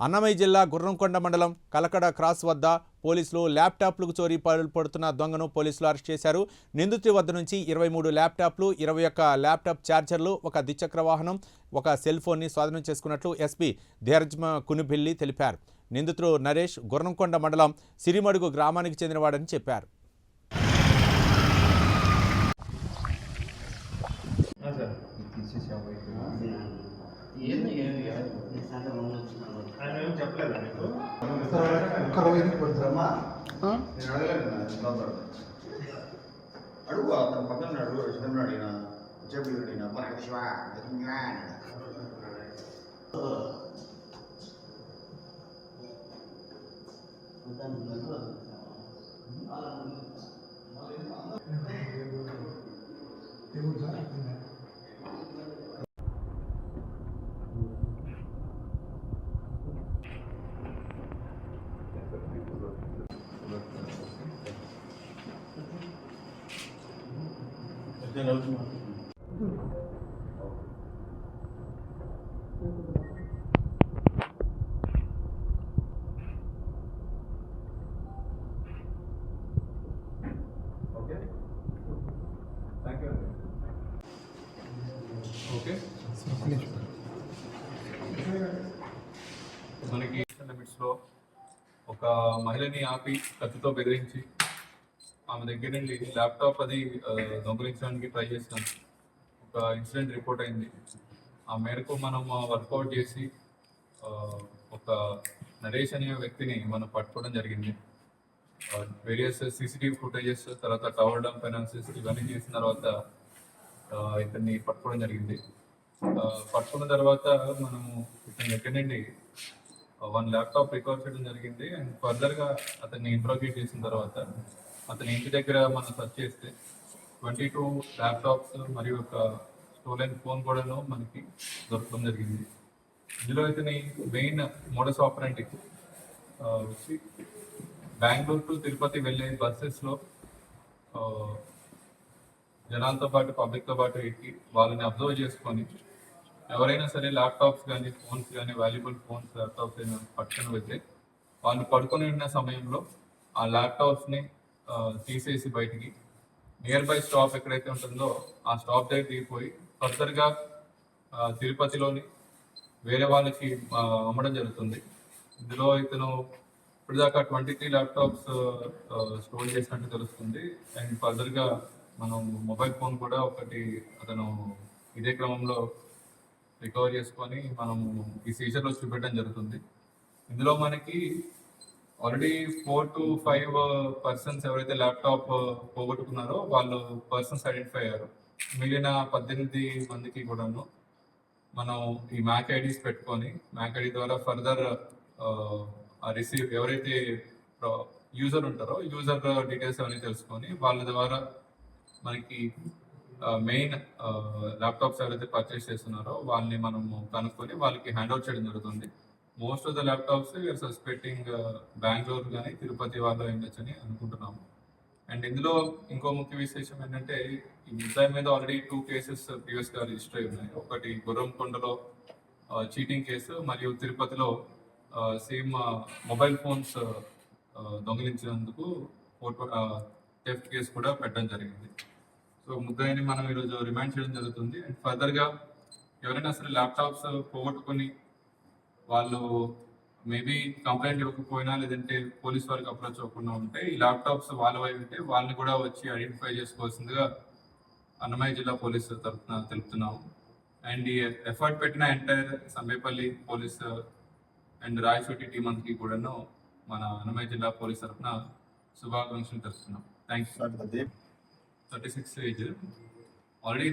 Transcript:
అన్నమయ్య జిల్లా గుర్రంకొండ మండలం కలకడ క్రాస్ వద్ద పోలీసులు ల్యాప్టాప్లకు చోరీ పడుతున్న దొంగను పోలీసులు అరెస్ట్ చేశారు. నిందితుడి వద్ద నుంచి 23 ల్యాప్టాప్లు, 21 ల్యాప్టాప్ ఛార్జర్లు, ఒక ద్విచక్ర వాహనం, ఒక సెల్ ఫోన్ని స్వాధీనం చేసుకున్నట్లు ఎస్పీ ధీరజ్ కునుబిల్లి తెలిపారు. నిందితుడు నరేష్ గుర్రంకొండ మండలం సిరిమడుగు గ్రామానికి చెందినవాడని చెప్పారు. అడుగు అతను పక్కన అడుగు చంద్రుడు అడిగిన చెప్పులు అడిగిన శివ మనకి లిమిట్స్లో ఒక మహిళని ఆపి కత్తితో బెదిరించి ఆమె దగ్గర నుండి ల్యాప్టాప్ అది దొంగిలించడానికి ట్రై చేసినాం. ఒక ఇన్సిడెంట్ రిపోర్ట్ అయింది. ఆ మేరకు మనం వర్కౌట్ చేసి ఒక నరేష్ అనే వ్యక్తిని మనం పట్టుకోవడం జరిగింది. వేరియస్ సీసీటీవీ ఫుటేజెస్, తర్వాత టవర్ డంప్ ఫైనాన్సెస్ ఇవన్నీ చేసిన తర్వాత ఇతన్ని పట్టుకోవడం జరిగింది. పట్టుకున్న తర్వాత మనము ఇతని దగ్గర నుండి 1 ల్యాప్టాప్ రికవర్ చేయడం జరిగింది. అండ్ ఫర్దర్గా అతన్ని ఇంట్రోగేట్ చేసిన తర్వాత అతని ఇంటి దగ్గర మనం సెర్చ్ చేస్తే 22 ల్యాప్టాప్స్ మరియు ఒక స్టోలెన్ ఫోన్ కూడాను మనకి దొరకడం జరిగింది. ఇందులో ఇతని main modus ఆపరెండి Bengaluru to Tirupati వెళ్ళే బస్సెస్లో జనాలతో పాటు పబ్లిక్తో పాటు ఎక్కి వాళ్ళని అబ్జర్వ్ చేసుకొని ఎవరైనా సరే ల్యాప్టాప్స్ కానీ ఫోన్స్ కానీ వాల్యుబుల్ ఫోన్స్ ల్యాప్టాప్స్ అయినా పట్టుకుని వెళ్తే వాళ్ళు పడుకొని ఉన్న సమయంలో ఆ ల్యాప్టాప్స్ని తీసేసి బయటికి నియర్ బై స్టాప్ ఎక్కడైతే ఉంటుందో ఆ స్టాప్ దగ్గర దిగిపోయి ఫర్దర్గా తిరుపతిలోని వేరే వాళ్ళకి అమ్మడం జరుగుతుంది. ఇందులో ఇతను ఇప్పటిదాకా 23 ల్యాప్టాప్స్ స్టోర్ చేసినట్టు తెలుస్తుంది. అండ్ ఫర్దర్గా మనం మొబైల్ ఫోన్ కూడా ఒకటి అతను ఇదే క్రమంలో రికవర్ చేసుకొని మనము ఈ సీజన్లో చూపెట్టడం జరుగుతుంది. ఇందులో మనకి ఆల్రెడీ 4 to 5 పర్సన్స్ ఎవరైతే ల్యాప్టాప్ పోగొట్టుకున్నారో వాళ్ళు పర్సన్స్ ఐడెంటిఫై అయ్యారు. మిగిలిన 18 మందికి కూడాను మనం ఈ మ్యాక్ ఐడీస్ పెట్టుకొని మ్యాక్ ఐడి ద్వారా ఫర్దర్ రిసీవ్ ఎవరైతే యూజర్ ఉంటారో యూజర్ డీటెయిల్స్ అవన్నీ తెలుసుకొని వాళ్ళ ద్వారా మనకి మెయిన్ ల్యాప్టాప్స్ ఎవరైతే పర్చేస్ చేస్తున్నారో వాళ్ళని మనము కనుక్కొని వాళ్ళకి హ్యాండ్ అవుట్ చేయడం జరుగుతుంది. Most of the laptops we are suspecting Bengaluru కానీ తిరుపతి వాళ్ళు ఉండొచ్చని అనుకుంటున్నాము. అండ్ ఇందులో ఇంకో ముఖ్య విశేషం ఏంటంటే ఈ ముద్దాయి మీద ఆల్రెడీ 2 కేసెస్ ప్రీవియస్గా రిజిస్టర్ అయి ఉన్నాయి. ఒకటి గుర్రంకొండలో చీటింగ్ కేసు మరియు తిరుపతిలో సేమ్ మొబైల్ ఫోన్స్ దొంగిలించినందుకు థెఫ్ట్ కేసు కూడా పెట్టడం జరిగింది. సో ముద్దాయిని మనం ఈరోజు రిమాండ్ చేయడం జరుగుతుంది. అండ్ ఫర్దర్గా ఎవరైనా సరే ల్యాప్టాప్స్ పోగొట్టుకొని వాళ్ళు మేబీ కంప్లైంట్ ఇవ్వకపోయినా లేదంటే పోలీస్ వారికి అప్రోచ్ అవ్వకుండా ఉంటే ఈ ల్యాప్టాప్స్ వాళ్ళ వైపు ఉంటే వాళ్ళని కూడా వచ్చి ఐడెంటిఫై చేసుకోవాల్సిందిగా అన్నమయ్య జిల్లా పోలీసు తరఫున తెలుపుతున్నాము. అండ్ ఈ ఎఫర్ట్ పెట్టిన entire Sambepalli police and Rayachoti team అంతకి కూడాను మన అన్నమయ్య జిల్లా పోలీస్ తరఫున శుభాకాంక్షలు తెలుపుతున్నాం. Thank you. 36 age already